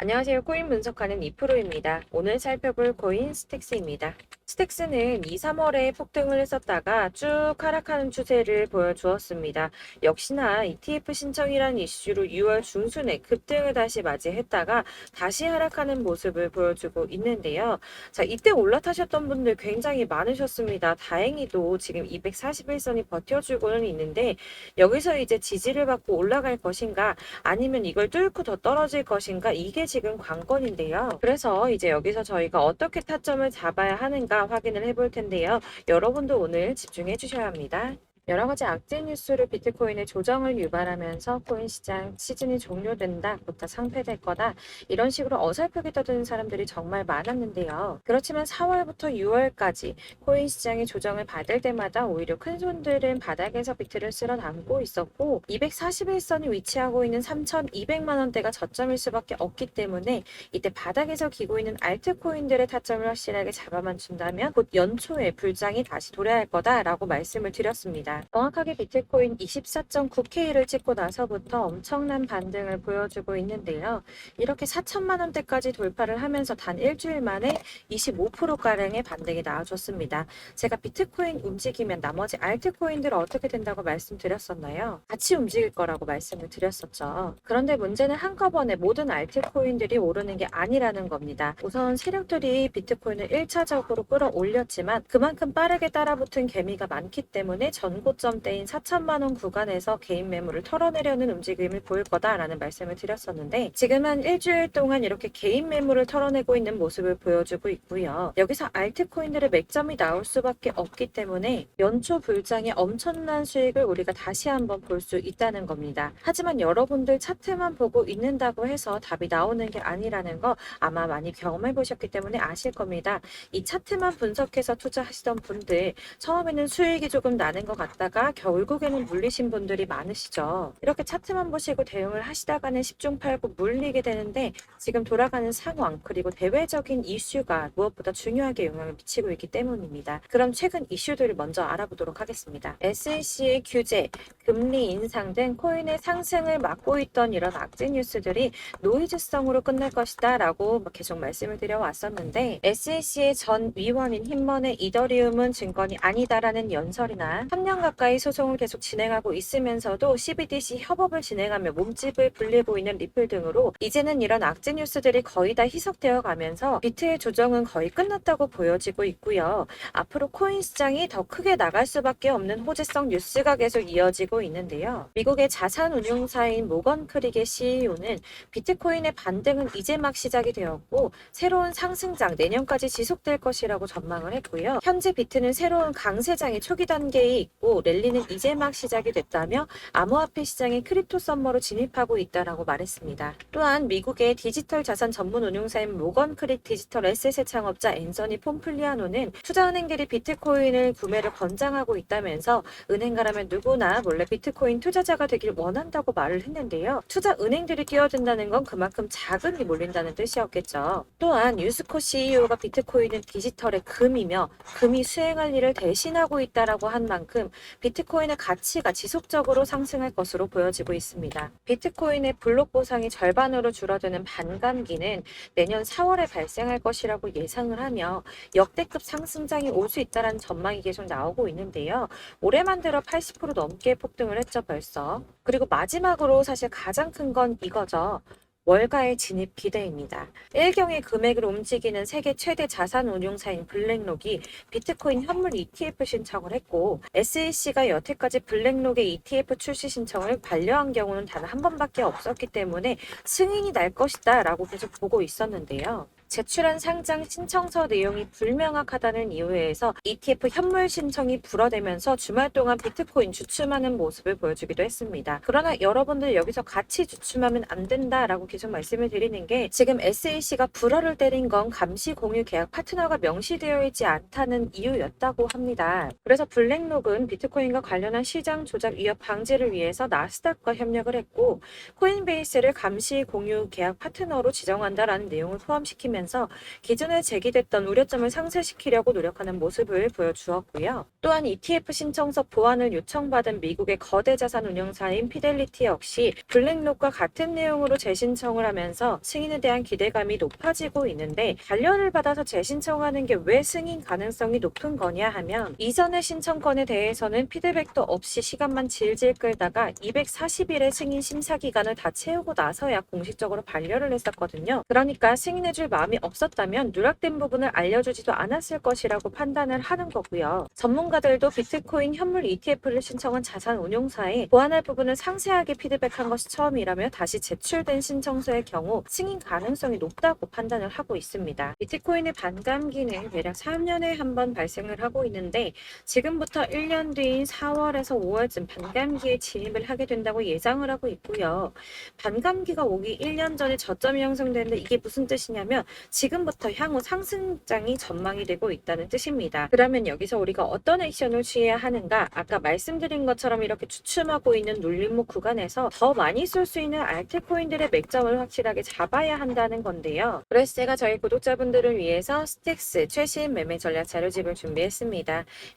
안녕하세요. 코인 분석하는 이프로입니다. 오늘 살펴볼 코인 스택스입니다. 스택스는 2, 3월에 폭등을 했었다가 쭉 하락하는 추세를 보여주었습니다. 역시나 ETF 신청이라는 이슈로 6월 중순에 급등을 다시 맞이했다가 다시 하락하는 모습을 보여주고 있는데요. 자, 이때 올라타셨던 분들 굉장히 많으셨습니다. 다행히도 지금 241선이 버텨주고는 있는데 여기서 이제 지지를 받고 올라갈 것인가 아니면 이걸 뚫고 더 떨어질 것인가 이게 지금 관건인데요. 그래서 이제 여기서 저희가 어떻게 타점을 잡아야 하는가 확인을 해볼 텐데요. 여러분도 오늘 집중해 주셔야 합니다. 여러 가지 악재 뉴스로 비트코인의 조정을 유발하면서 코인 시장 시즌이 종료된다, 곧다 상폐될 거다, 이런 식으로 어설프게 떠드는 사람들이 정말 많았는데요. 그렇지만 4월부터 6월까지 코인 시장이 조정을 받을 때마다 오히려 큰 손들은 바닥에서 비트를 쓸어 담고 있었고 241선이 위치하고 있는 3,200만 원대가 저점일 수밖에 없기 때문에 이때 바닥에서 기고 있는 알트코인들의 타점을 확실하게 잡아만 준다면 곧 연초에 불장이 다시 도래할 거다라고 말씀을 드렸습니다. 정확하게 비트코인 24.9K를 찍고 나서부터 엄청난 반등을 보여주고 있는데요. 이렇게 4천만 원대까지 돌파를 하면서 단 일주일 만에 25%가량의 반등이 나와줬습니다. 제가 비트코인 움직이면 나머지 알트코인들은 어떻게 된다고 말씀드렸었나요? 같이 움직일 거라고 말씀을 드렸었죠. 그런데 문제는 한꺼번에 모든 알트코인들이 오르는 게 아니라는 겁니다. 우선 세력들이 비트코인을 1차적으로 끌어올렸지만 그만큼 빠르게 따라붙은 개미가 많기 때문에 전고점대인 4천만 원 구간에서 개인 매물을 털어내려는 움직임을 보일 거다라는 말씀을 드렸었는데 지금은 일주일 동안 이렇게 개인 매물을 털어내고 있는 모습을 보여주고 있고요. 여기서 알트코인들의 맥점이 나올 수밖에 없기 때문에 연초 불장의 엄청난 수익을 우리가 다시 한번 볼 수 있다는 겁니다. 하지만 여러분들 차트만 보고 있는다고 해서 답이 나오는 게 아니라는 거 아마 많이 경험해 보셨기 때문에 아실 겁니다. 이 차트만 분석해서 투자하시던 분들 처음에는 수익이 조금 나는 것 같다가 결국에는 물리신 분들이 많으시죠. 이렇게 차트만 보시고 대응을 하시다가는 10중 8구 물리게 되는데 지금 돌아가는 상황 그리고 대외적인 이슈가 무엇보다 중요하게 영향을 미치고 있기 때문입니다. 그럼 최근 이슈들을 먼저 알아보도록 하겠습니다. SEC의 규제, 금리 인상 등 코인의 상승을 막고 있던 이런 악재 뉴스들이 노이즈성으로 끝날 것이다 라고 계속 말씀을 드려왔었는데 SEC의 전 위원인 힘먼의 이더리움은 증권이 아니다라는 연설이나 3년 가까이 소송을 계속 진행하고 있으면서도 CBDC 협업을 진행하며 몸집을 불리고 있는 리플 등으로 이제는 이런 악재 뉴스들이 거의 다 희석되어 가면서 비트의 조정은 거의 끝났다고 보여지고 있고요. 앞으로 코인 시장이 더 크게 나갈 수밖에 없는 호재성 뉴스가 계속 이어지고 있는데요. 미국의 자산 운용사인 모건 크릭의 CEO는 비트코인의 반등은 이제 막 시작이 되었고 새로운 상승장 내년까지 지속될 것이라고 전망을 했고요. 현재 비트는 새로운 강세장의 초기 단계에 있고 랠리는 이제 막 시작이 됐다며 암호화폐 시장의 크립토 썸머로 진입하고 있다라고 말했습니다. 또한 미국의 디지털 자산 전문 운용사인 모건 크릭 디지털 에셋의 창업자 앤서니 폼플리아노는 투자은행들이 비트코인을 구매를 권장하고 있다면서 은행가라면 누구나 몰래 비트코인 투자자가 되길 원한다고 말을 했는데요. 투자 은행들이 뛰어든다는 건 그만큼 자금이 몰린다는 뜻이었겠죠. 또한 유스코 CEO가 비트코인은 디지털의 금이며 금이 수행할 일을 대신하고 있다라고 한 만큼 비트코인의 가치가 지속적으로 상승할 것으로 보여지고 있습니다. 비트코인의 블록 보상이 절반으로 줄어드는 반감기는 내년 4월에 발생할 것이라고 예상을 하며 역대급 상승장이 올 수 있다는 전망이 계속 나오고 있는데요. 올해만 들어 80% 넘게 폭등을 했죠, 벌써. 그리고 마지막으로 사실 가장 큰 건 이거죠. 월가의 진입 기대입니다. 일경의 금액을 움직이는 세계 최대 자산 운용사인 블랙록이 비트코인 현물 ETF 신청을 했고 SEC가 여태까지 블랙록의 ETF 출시 신청을 반려한 경우는 단 한 번밖에 없었기 때문에 승인이 날 것이다 라고 계속 보고 있었는데요. 제출한 상장 신청서 내용이 불명확하다는 이유에서 ETF 현물 신청이 불어대면서 주말 동안 비트코인 주춤하는 모습을 보여주기도 했습니다. 그러나 여러분들 여기서 같이 주춤하면 안 된다라고 계속 말씀을 드리는 게 지금 SEC가 불어를 때린 건 감시 공유 계약 파트너가 명시되어 있지 않다는 이유였다고 합니다. 그래서 블랙록은 비트코인과 관련한 시장 조작 위협 방지를 위해서 나스닥과 협력을 했고 코인베이스를 감시 공유 계약 파트너로 지정한다라는 내용을 포함시키면 하면서 기존에 제기됐던 우려점을 상쇄시키려고 노력하는 모습을 보여주었고요. 또한 ETF 신청서 보완을 요청받은 미국의 거대 자산 운용사인 피델리티 역시 블랙록과 같은 내용으로 재신청을 하면서 승인에 대한 기대감이 높아지고 있는데, 단련을 받아서 재신청하는 게 왜 승인 가능성이 높은 거냐 하면, 이전의 신청건에 대해서는 피드백도 없이 시간만 질질 끌다가 240일의 승인 심사 기간을 다 채우고 나서야 공식적으로 반려를 했었거든요. 그러니까 승인해줄 마음이 없었다면 누락된 부분을 알려주지도 않았을 것이라고 판단을 하는 거고요. 전문가들도 비트코인 현물 ETF를 신청한 자산 운용사에 보완할 부분을 상세하게 피드백한 것이 처음이라며 다시 제출된 신청서의 경우 승인 가능성이 높다고 판단을 하고 있습니다. 비트코인의 반감기는 대략 3년에 한 번 발생을 하고 있는데, 지금부터 1년 뒤인 4월에서 5월쯤 반감기에 진입을 하게 된다고 예상을 하고 있고요. 반감기가 오기 1년 전에 저점이 형성되는데, 이게 무슨 뜻이냐면 지금부터 향후 상승장이 전망이 되고 있다는 뜻입니다. 그러면 여기서 우리가 어떤 액션을 취해야 하는가? 아까 말씀드린 것처럼 이렇게 주춤하고 있는 눌림목 구간에서 더 많이 쏠 수 있는 알트코인들의 맥점을 확실하게 잡아야 한다는 건데요. 그래서 제가 저희 구독자분들을 위해서 스택스 최신 매매 전략 자료집을 준비했습니다.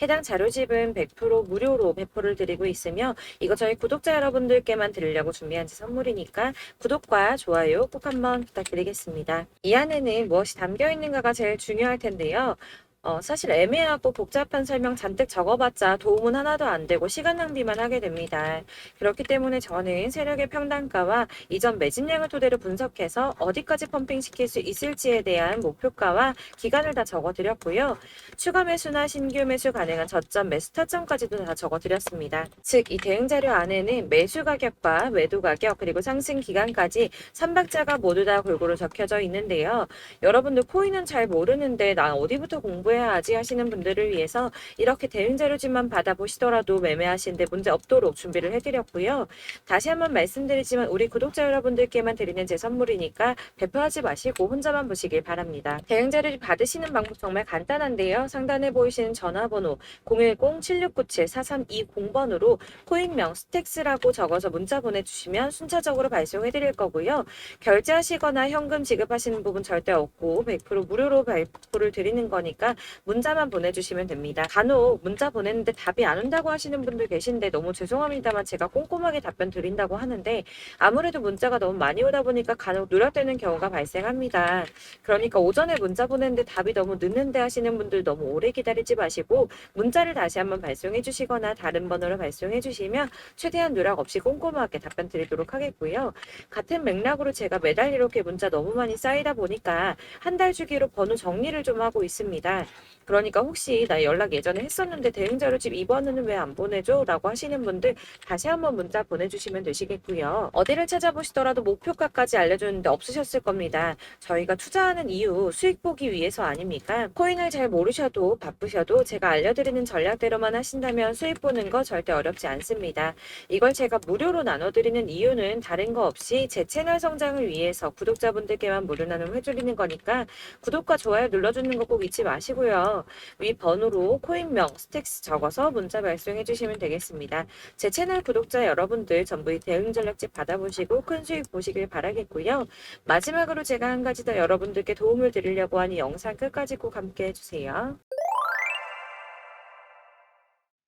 해당 자료집은 100% 무료로 배포를 드리고 있으며, 이거 저희 구독자 여러분들께만 드리려고 준비한 제 선물이니까 구독과 좋아요 꼭 한번 부탁드리겠습니다. 이 안에는 무엇이 담겨 있는가가 제일 중요할 텐데요. 사실 애매하고 복잡한 설명 잔뜩 적어봤자 도움은 하나도 안 되고 시간 낭비만 하게 됩니다. 그렇기 때문에 저는 세력의 평단가와 이전 매집량을 토대로 분석해서 어디까지 펌핑시킬 수 있을지에 대한 목표가와 기간을 다 적어드렸고요. 추가 매수나 신규 매수 가능한 저점, 매수 타점까지도 다 적어드렸습니다. 즉, 이 대응 자료 안에는 매수 가격과 매도 가격, 그리고 상승 기간까지 3박자가 모두 다 골고루 적혀져 있는데요. 여러분들 코인은 잘 모르는데 나 어디부터 공부해야 하지 하시는 분들을 위해서 이렇게 대응 자료집만 받아보시더라도 매매하시는데 문제 없도록 준비를 해드렸고요. 다시 한번 말씀드리지만 우리 구독자 여러분들께만 드리는 제 선물이니까 배포하지 마시고 혼자만 보시길 바랍니다. 대응 자료집 받으시는 방법 정말 간단한데요. 상단에 보이시는 전화번호 010-7697-4320번으로 코인명 스택스라고 적어서 문자 보내주시면 순차적으로 발송해드릴 거고요. 결제하시거나 현금 지급하시는 부분 절대 없고 100% 무료로 발표를 드리는 거니까 문자만 보내주시면 됩니다. 간혹 문자 보냈는데 답이 안 온다고 하시는 분들 계신데 너무 죄송합니다만 제가 꼼꼼하게 답변 드린다고 하는데, 아무래도 문자가 너무 많이 오다 보니까 간혹 누락되는 경우가 발생합니다. 그러니까 오전에 문자 보냈는데 답이 너무 늦는데 하시는 분들 너무 오래 기다리지 마시고 문자를 다시 한번 발송해 주시거나 다른 번호로 발송해 주시면 최대한 누락 없이 꼼꼼하게 답변 드리도록 하겠고요. 같은 맥락으로 제가 매달 이렇게 문자 너무 많이 쌓이다 보니까 한 달 주기로 번호 정리를 좀 하고 있습니다. 그러니까 혹시 나 연락 예전에 했었는데 대응 자료집 이번에는 왜 안 보내줘? 라고 하시는 분들 다시 한번 문자 보내주시면 되시겠고요. 어디를 찾아보시더라도 목표가까지 알려주는데 없으셨을 겁니다. 저희가 투자하는 이유 수익 보기 위해서 아닙니까? 코인을 잘 모르셔도 바쁘셔도 제가 알려드리는 전략대로만 하신다면 수익 보는 거 절대 어렵지 않습니다. 이걸 제가 무료로 나눠드리는 이유는 다른 거 없이 제 채널 성장을 위해서 구독자분들께만 무료 나눔 해드리는 거니까 구독과 좋아요 눌러주는 거 꼭 잊지 마시고요. 위 번호로 코인명 스택스 적어서 문자 발송해 주시면 되겠습니다. 제 채널 구독자 여러분들 전부 이 대응 전략집 받아보시고 큰 수익 보시길 바라겠고요. 마지막으로 제가 한 가지 더 여러분들께 도움을 드리려고 하니 영상 끝까지 꼭 함께 해주세요.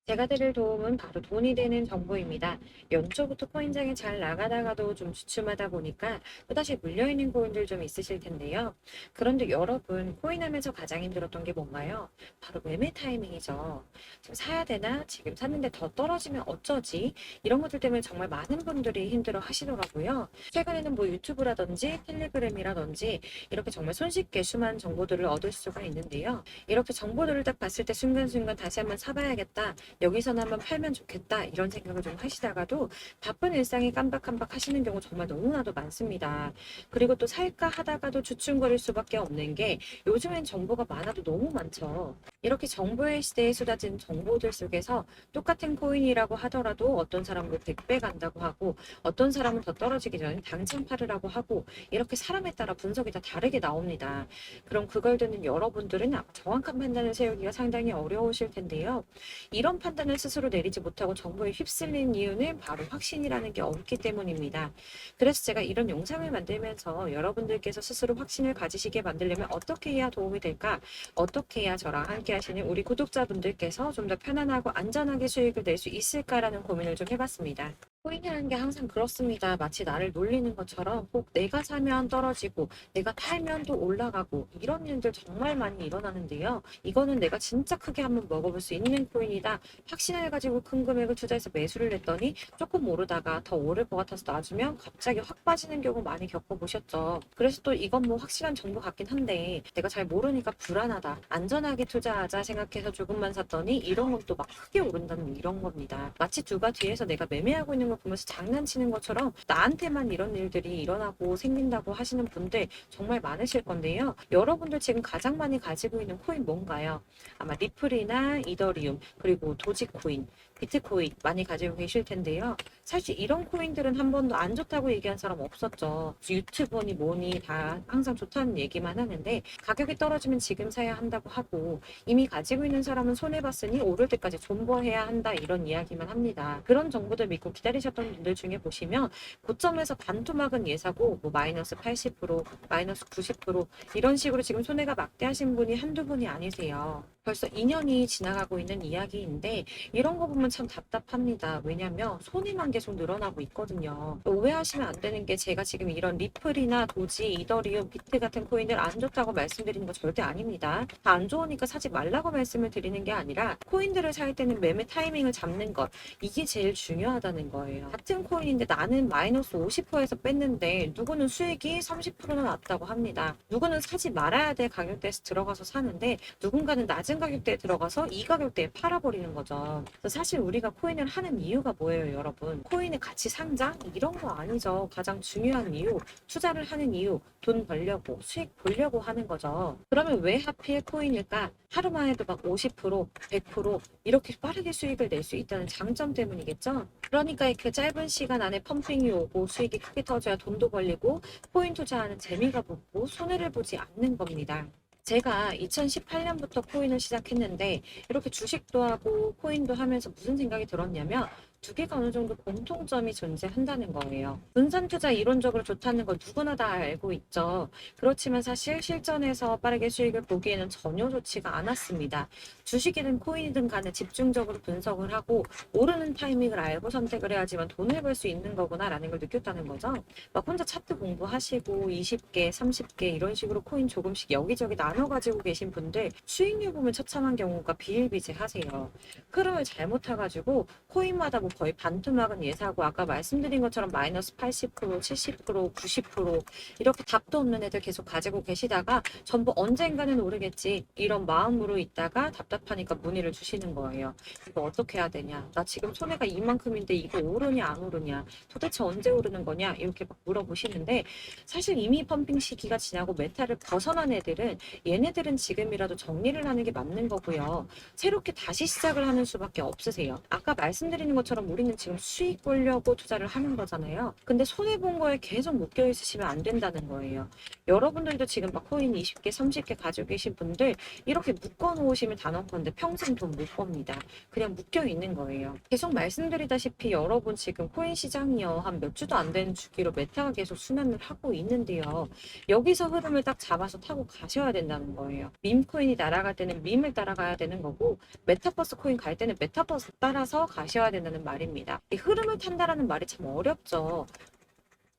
제가 드릴 도움은 바로 돈이 되는 정보입니다. 연초부터 코인장이 잘 나가다가도 좀 주춤하다 보니까 또다시 물려있는 코인들 좀 있으실 텐데요. 그런데 여러분, 코인하면서 가장 힘들었던 게 뭔가요? 바로 매매 타이밍이죠. 지금 사야 되나? 지금 샀는데 더 떨어지면 어쩌지? 이런 것들 때문에 정말 많은 분들이 힘들어 하시더라고요. 최근에는 뭐 유튜브라든지 텔레그램이라든지 이렇게 정말 손쉽게 수많은 정보들을 얻을 수가 있는데요. 이렇게 정보들을 딱 봤을 때 순간순간 다시 한번 사봐야겠다. 여기서는 한번 팔면 좋겠다 이런 생각을 좀 하시다가도 바쁜 일상에 깜박깜박 하시는 경우 정말 너무나도 많습니다. 그리고 또 살까 하다가도 주춤거릴 수밖에 없는 게 요즘엔 정보가 많아도 너무 많죠. 이렇게 정보의 시대에 쏟아진 정보들 속에서 똑같은 코인이라고 하더라도 어떤 사람은 100배 간다고 하고 어떤 사람은 더 떨어지기 전에 당장 팔으라고 하고 이렇게 사람에 따라 분석이 다 다르게 나옵니다. 그럼 그걸 듣는 여러분들은 정확한 판단을 세우기가 상당히 어려우실 텐데요. 이런 판단을 스스로 내리지 못하고 정보에 휩쓸린 이유는 바로 확신이라는 게 없기 때문입니다. 그래서 제가 이런 영상을 만들면서 여러분들께서 스스로 확신을 가지시게 만들려면 어떻게 해야 도움이 될까? 어떻게 해야 저랑 함께 하시는 우리 구독자분들께서 좀 더 편안하고 안전하게 수익을 낼 수 있을까라는 고민을 좀 해봤습니다. 코인이라는 게 항상 그렇습니다. 마치 나를 놀리는 것처럼 꼭 내가 사면 떨어지고 내가 팔면 또 올라가고 이런 일들 정말 많이 일어나는데요. 이거는 내가 진짜 크게 한번 먹어볼 수 있는 코인이다. 확신을 가지고 큰 금액을 투자해서 매수를 했더니 조금 오르다가 더 오를 것 같아서 놔주면 갑자기 확 빠지는 경우 많이 겪어보셨죠. 그래서 또 이건 뭐 확실한 정보 같긴 한데 내가 잘 모르니까 불안하다. 안전하게 투자하자 생각해서 조금만 샀더니 이런 건 또 막 크게 오른다는 이런 겁니다. 마치 누가 뒤에서 내가 매매하고 있는 걸 보면서 장난치는 것처럼 나한테만 이런 일들이 일어나고 생긴다고 하시는 분들 정말 많으실 건데요. 여러분들 지금 가장 많이 가지고 있는 코인 뭔가요? 아마 리플이나 이더리움 그리고 도지코인 비트코인 많이 가지고 계실 텐데요. 사실 이런 코인들은 한 번도 안 좋다고 얘기한 사람 없었죠. 유튜버니 뭐니 다 항상 좋다는 얘기만 하는데 가격이 떨어지면 지금 사야 한다고 하고 이미 가지고 있는 사람은 손해봤으니 오를 때까지 존버해야 한다 이런 이야기만 합니다. 그런 정보들 믿고 기다리셨던 분들 중에 보시면 고점에서 반토막은 예사고 뭐 마이너스 80%, 마이너스 90% 이런 식으로 지금 손해가 막대하신 분이 한두 분이 아니세요. 벌써 2년이 지나가고 있는 이야기인데 이런 거 보면 참 답답합니다. 왜냐면 손해만 계속 늘어나고 있거든요. 오해하시면 안 되는 게 제가 지금 이런 리플이나 도지, 이더리움, 비트 같은 코인들 안 좋다고 말씀드리는 거 절대 아닙니다. 다 안 좋으니까 사지 말라고 말씀을 드리는 게 아니라 코인들을 살 때는 매매 타이밍을 잡는 것 이게 제일 중요하다는 거예요. 같은 코인인데 나는 마이너스 50%에서 뺐는데 누구는 수익이 30%나 났다고 합니다. 누구는 사지 말아야 될 가격대에서 들어가서 사는데 누군가는 낮은 가격대에 들어가서 이 가격대에 팔아버리는 거죠. 그래서 사실 우리가 코인을 하는 이유가 뭐예요, 여러분? 코인의 가치 상장? 이런 거 아니죠. 가장 중요한 이유, 투자를 하는 이유, 돈 벌려고, 수익 보려고 하는 거죠. 그러면 왜 하필 코인일까? 하루만 해도 막 50%, 100% 이렇게 빠르게 수익을 낼 수 있다는 장점 때문이겠죠? 그러니까 그 짧은 시간 안에 펌핑이 오고 수익이 크게 터져야 돈도 벌리고 코인 투자하는 재미가 붙고 손해를 보지 않는 겁니다. 제가 2018년부터 코인을 시작했는데 이렇게 주식도 하고 코인도 하면서 무슨 생각이 들었냐면 두 개가 어느 정도 공통점이 존재한다는 거예요. 분산 투자 이론적으로 좋다는 걸 누구나 다 알고 있죠. 그렇지만 사실 실전에서 빠르게 수익을 보기에는 전혀 좋지가 않았습니다. 주식이든 코인이든 간에 집중적으로 분석을 하고 오르는 타이밍을 알고 선택을 해야지만 돈을 벌 수 있는 거구나라는 걸 느꼈다는 거죠. 막 혼자 차트 공부하시고 20개, 30개 이런 식으로 코인 조금씩 여기저기 나눠 가지고 계신 분들 수익률 보면 처참한 경우가 비일비재하세요. 흐름을 잘못 타가지고 코인마다 뭐 거의 반토막은 예사고 아까 말씀드린 것처럼 마이너스 80%, 70%, 90% 이렇게 답도 없는 애들 계속 가지고 계시다가 전부 언젠가는 오르겠지 이런 마음으로 있다가 답답하니까 문의를 주시는 거예요. 이거 어떻게 해야 되냐? 나 지금 손해가 이만큼인데 이거 오르냐 안 오르냐? 도대체 언제 오르는 거냐? 이렇게 막 물어보시는데 사실 이미 펌핑 시기가 지나고 메타를 벗어난 애들은 얘네들은 지금이라도 정리를 하는 게 맞는 거고요. 새롭게 다시 시작을 하는 수밖에 없으세요. 아까 말씀드리는 것처럼 우리는 지금 수익 보려고 투자를 하는 거잖아요. 근데 손해본 거에 계속 묶여 있으시면 안 된다는 거예요. 여러분들도 지금 막 코인 20개, 30개 가지고 계신 분들 이렇게 묶어 놓으시면 단언컨대 평생 돈 못 법니다. 그냥 묶여 있는 거예요. 계속 말씀드리다시피 여러분 지금 코인 시장이요. 한 몇 주도 안 되는 주기로 메타가 계속 순환을 하고 있는데요. 여기서 흐름을 딱 잡아서 타고 가셔야 된다는 거예요. 밈코인이 날아갈 때는 밈을 따라가야 되는 거고 메타버스 코인 갈 때는 메타버스 따라서 가셔야 된다는 말입니다. 이 흐름을 탄다라는 말이 참 어렵죠.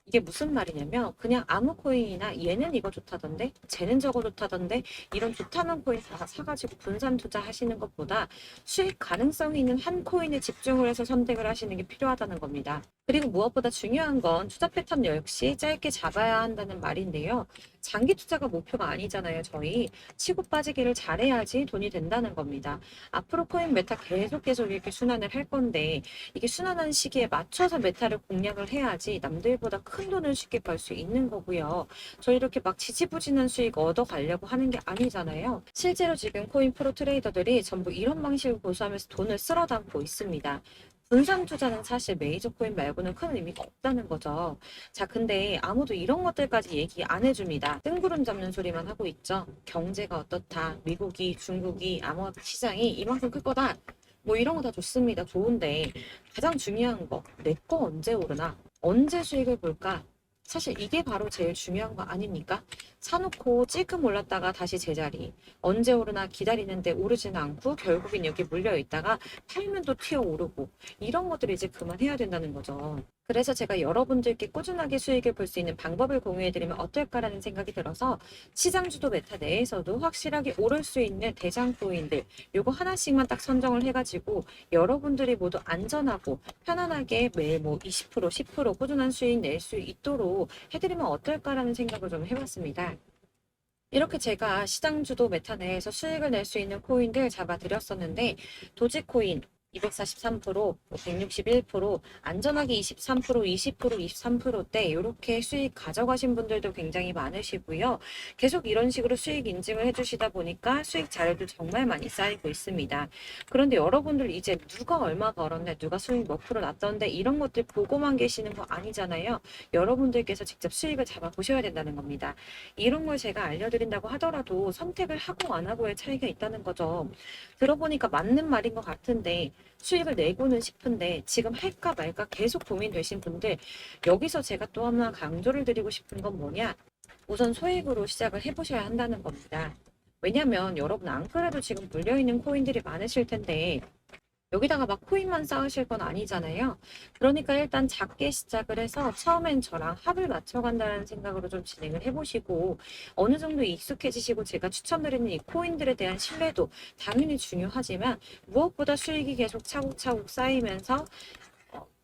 이게 무슨 말이냐면 그냥 아무 코인이나 얘는 이거 좋다던데 쟤는 저거 좋다던데 이런 좋다는 코인 다 사가지고 분산 투자하시는 것보다 수익 가능성이 있는 한 코인에 집중을 해서 선택을 하시는 게 필요하다는 겁니다. 그리고 무엇보다 중요한 건 투자 패턴 역시 짧게 잡아야 한다는 말인데요. 장기 투자가 목표가 아니잖아요. 저희 치고 빠지기를 잘해야지 돈이 된다는 겁니다. 앞으로 코인 메타 계속 이렇게 순환을 할 건데 이게 순환하는 시기에 맞춰서 메타를 공략을 해야지 남들보다 큰 돈을 쉽게 벌 수 있는 거고요. 저 이렇게 막 지지부진한 수익 얻어가려고 하는 게 아니잖아요. 실제로 지금 코인 프로 트레이더들이 전부 이런 방식을 고수하면서 돈을 쓸어 담고 있습니다. 분산 투자는 사실 메이저 코인 말고는 큰 의미가 없다는 거죠. 자, 근데 아무도 이런 것들까지 얘기 안 해줍니다. 뜬구름 잡는 소리만 하고 있죠. 경제가 어떻다. 미국이, 중국이, 암호화폐 시장이 이만큼 클 거다. 뭐 이런 거 다 좋습니다. 좋은데 가장 중요한 거, 내 거 언제 오르나? 언제 수익을 볼까? 사실 이게 바로 제일 중요한 거 아닙니까? 사놓고 찔끔 올랐다가 다시 제자리. 언제 오르나 기다리는데 오르지는 않고 결국엔 여기 물려 있다가 팔면 또 튀어 오르고. 이런 것들을 이제 그만해야 된다는 거죠. 그래서 제가 여러분들께 꾸준하게 수익을 볼 수 있는 방법을 공유해드리면 어떨까라는 생각이 들어서 시장주도 메타 내에서도 확실하게 오를 수 있는 대장 코인들 요거 하나씩만 딱 선정을 해가지고 여러분들이 모두 안전하고 편안하게 매일 뭐 20%, 10% 꾸준한 수익 낼 수 있도록 해드리면 어떨까라는 생각을 좀 해봤습니다. 이렇게 제가 시장주도 메타 내에서 수익을 낼 수 있는 코인들 잡아드렸었는데 도지코인 243%, 161%, 안전하게 23%, 20%, 23%대 이렇게 수익 가져가신 분들도 굉장히 많으시고요. 계속 이런 식으로 수익 인증을 해주시다 보니까 수익 자료도 정말 많이 쌓이고 있습니다. 그런데 여러분들 이제 누가 얼마 벌었네, 누가 수익 몇 프로 났던데 이런 것들 보고만 계시는 거 아니잖아요. 여러분들께서 직접 수익을 잡아보셔야 된다는 겁니다. 이런 걸 제가 알려드린다고 하더라도 선택을 하고 안 하고의 차이가 있다는 거죠. 들어보니까 맞는 말인 것 같은데 수익을 내고는 싶은데 지금 할까 말까 계속 고민되신 분들 여기서 제가 또 하나 강조를 드리고 싶은 건 뭐냐? 우선 소액으로 시작을 해보셔야 한다는 겁니다. 왜냐면 여러분 안 그래도 지금 물려있는 코인들이 많으실 텐데 여기다가 막 코인만 쌓으실 건 아니잖아요. 그러니까 일단 작게 시작을 해서 처음엔 저랑 합을 맞춰간다는 생각으로 좀 진행을 해보시고 어느 정도 익숙해지시고 제가 추천드리는 이 코인들에 대한 신뢰도 당연히 중요하지만 무엇보다 수익이 계속 차곡차곡 쌓이면서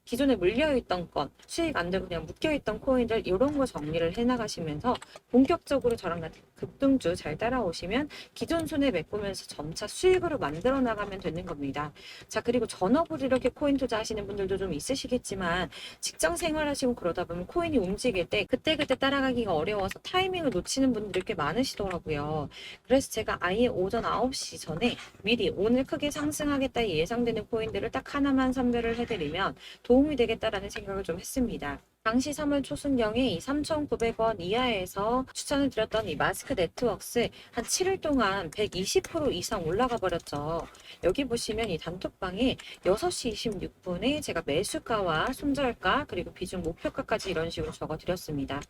기존에 물려있던 건, 수익 안 되고 그냥 묶여있던 코인들 이런 거 정리를 해나가시면서 본격적으로 저랑 같은 급등주 잘 따라오시면 기존 손해 메꾸면서 점차 수익으로 만들어 나가면 되는 겁니다. 자, 그리고 전업으로 이렇게 코인 투자하시는 분들도 좀 있으시겠지만 직장 생활하시고 그러다 보면 코인이 움직일 때 그때그때 따라가기가 어려워서 타이밍을 놓치는 분들이 꽤 많으시더라고요. 그래서 제가 아예 오전 9시 전에 미리 오늘 크게 상승하겠다 예상되는 코인들을 딱 하나만 선별을 해드리면 도움이 되겠다라는 생각을 좀 했습니다. 당시 3월 초순경에 이 3,900원 이하에서 추천을 드렸던 이 마스크 네트워크스 한 7일 동안 120% 이상 올라가 버렸죠. 여기 보시면 이 단톡방에 6시 26분에 제가 매수가와 손절가 그리고 비중 목표가까지 이런 식으로 적어 드렸습니다.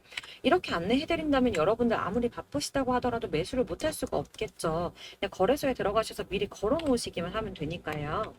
이렇게 안내해 드린다면 여러분들 아무리 바쁘시다고 하더라도 매수를 못할 수가 없겠죠. 그냥 거래소에 들어가셔서 미리 걸어 놓으시기만 하면 되니까요.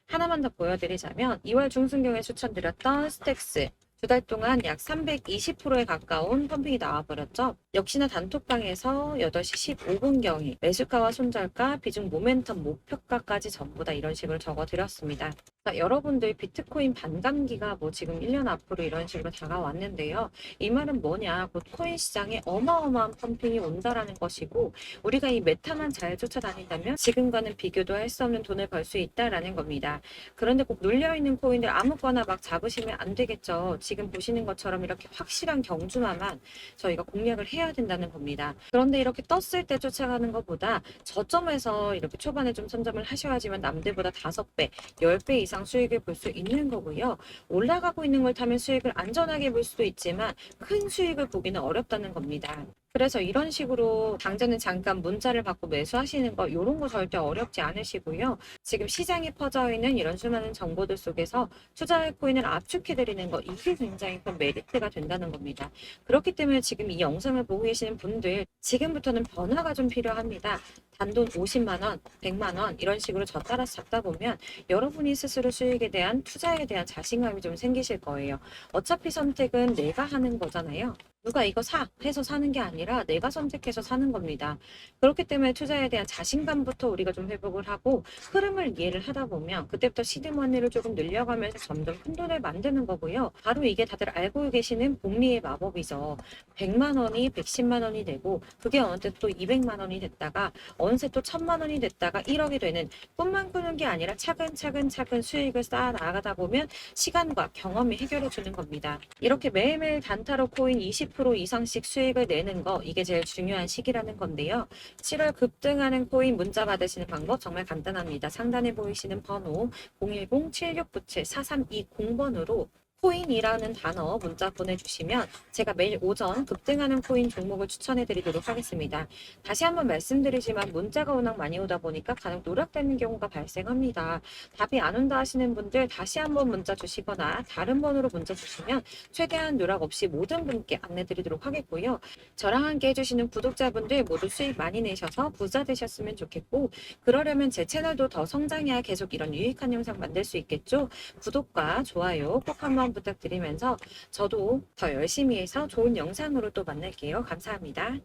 하나만 더 보여드리자면 2월 중순경에 추천드렸던 스택스 2달 동안 약 320%에 가까운 펌핑이 나와버렸죠. 역시나 단톡방에서 8시 15분경에 매수가와 손절가, 비중 모멘텀 목표가까지 전부 다 이런 식으로 적어드렸습니다. 자, 여러분들 비트코인 반감기가 뭐 지금 1년 앞으로 이런 식으로 다가왔는데요. 이 말은 뭐냐? 곧 코인 시장에 어마어마한 펌핑이 온다라는 것이고 우리가 이 메타만 잘 쫓아다닌다면 지금과는 비교도 할 수 없는 돈을 벌 수 있다라는 겁니다. 그런데 꼭 눌려있는 코인들 아무거나 막 잡으시면 안 되겠죠. 지금 보시는 것처럼 이렇게 확실한 경주마만 저희가 공략을 해야 된다는 겁니다. 그런데 이렇게 떴을 때 쫓아가는 것보다 저점에서 이렇게 초반에 좀 선점을 하셔야지만 남들보다 5배, 10배 이상 수익을 볼 수 있는 거고요. 올라가고 있는 걸 타면 수익을 안전하게 볼 수도 있지만 큰 수익을 보기는 어렵다는 겁니다. 그래서 이런 식으로 당장은 잠깐 문자를 받고 매수하시는 거 이런 거 절대 어렵지 않으시고요. 지금 시장에 퍼져 있는 이런 수많은 정보들 속에서 투자할 코인을 압축해드리는 거 이게 굉장히 큰 메리트가 된다는 겁니다. 그렇기 때문에 지금 이 영상을 보고 계시는 분들 지금부터는 변화가 좀 필요합니다. 단돈 50만 원, 100만 원 이런 식으로 저 따라서 잡다 보면 여러분이 스스로 수익에 대한 투자에 대한 자신감이 좀 생기실 거예요. 어차피 선택은 내가 하는 거잖아요. 누가 이거 사 해서 사는 게 아니라 내가 선택해서 사는 겁니다. 그렇기 때문에 투자에 대한 자신감부터 우리가 좀 회복을 하고 흐름을 이해를 하다 보면 그때부터 시드머니를 조금 늘려가면서 점점 큰돈을 만드는 거고요. 바로 이게 다들 알고 계시는 복리의 마법이죠. 100만 원이 110만 원이 되고 그게 어느새 또 200만 원이 됐다가 어느새 또 1000만 원이 됐다가 1억이 되는 꿈만 꾸는 게 아니라 차근차근 수익을 쌓아 나가다 보면 시간과 경험이 해결해 주는 겁니다. 이렇게 매일매일 단타로 코인 20% 이상씩 수익을 내는 거 이게 제일 중요한 시기라는 건데요. 7월 급등하는 코인 문자 받으시는 방법 정말 간단합니다. 상단에 보이시는 번호 010-7697-4320번으로 코인이라는 단어 문자 보내주시면 제가 매일 오전 급등하는 코인 종목을 추천해 드리도록 하겠습니다. 다시 한번 말씀드리지만 문자가 워낙 많이 오다 보니까 간혹 누락되는 경우가 발생합니다. 답이 안 온다 하시는 분들 다시 한번 문자 주시거나 다른 번호로 문자 주시면 최대한 누락 없이 모든 분께 안내 드리도록 하겠고요. 저랑 함께 해주시는 구독자분들 모두 수익 많이 내셔서 부자 되셨으면 좋겠고 그러려면 제 채널도 더 성장해야 계속 이런 유익한 영상 만들 수 있겠죠. 구독과 좋아요 꼭 한번 부탁드리면서 저도 더 열심히 해서 좋은 영상으로 또 만날게요. 감사합니다.